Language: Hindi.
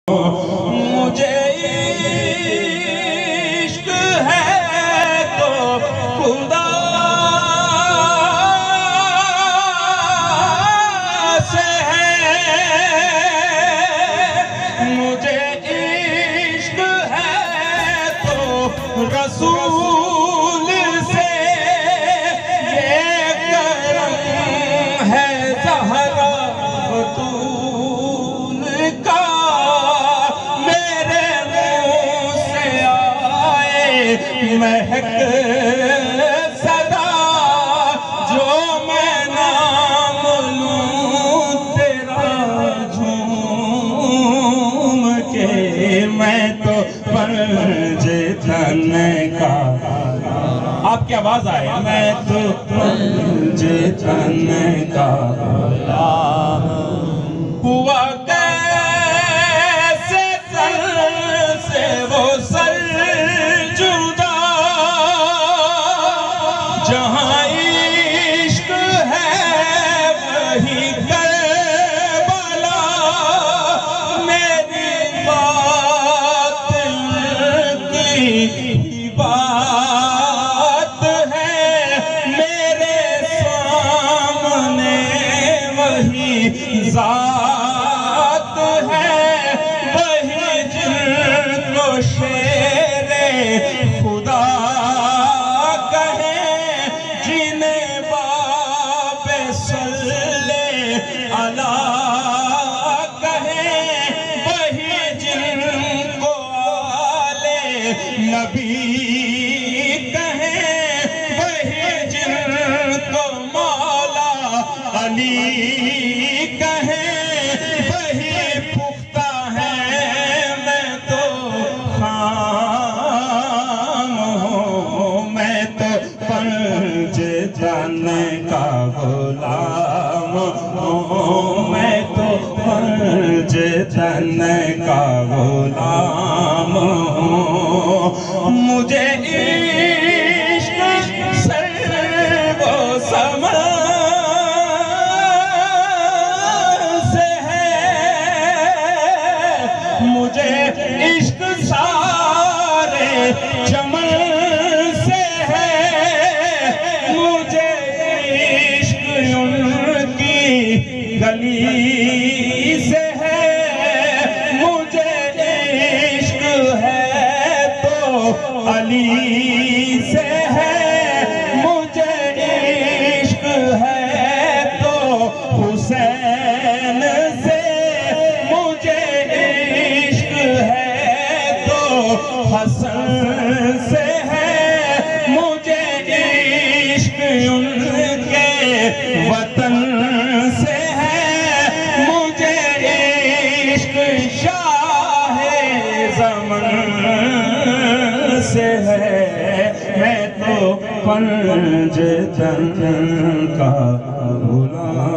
मुझे इश्क है तो खुदा से है, मुझे इश्क है तो रसूल से, ये करम है ज़हरा बतूल का, महक सदा जो मैं नाम लूं तेरा झूम के, मैं तो पंजे तन का, आपकी आवाज आए, मैं तो पंजे तन का हुआ कैसे तन से वो सर जुदा, जहाँ इश्क है वही करबला, मेरी बात की बात है, मेरे सामने वही ज़ात है, वही जिनको शेरे खुदा कहे, जिन्हें बाबे सल्ले अला कहे, वही जिनको आले नबी कहे, वही जिनको मौला अली कहे, वही पुख्ता है मैं तो खाम हूँ, मैं तो पंजे तन का गुलाम हूँ, मैं तो पंजे तन का गुलाम हूँ, मुझे इश्क सर्वो समा से है, मुझे इश्क सारे चमन से है, मुझे इश्क उनकी गली से है, मुझे इश्क है तो अली से है, मुझे इश्क है तो हुसैन से, मुझे इश्क है तो हसन से है, मुझे इश्क उनके वतन से है, मुझे इश्क शाहे ज़मन से है, मैं तो पंजे तन का गुलाम।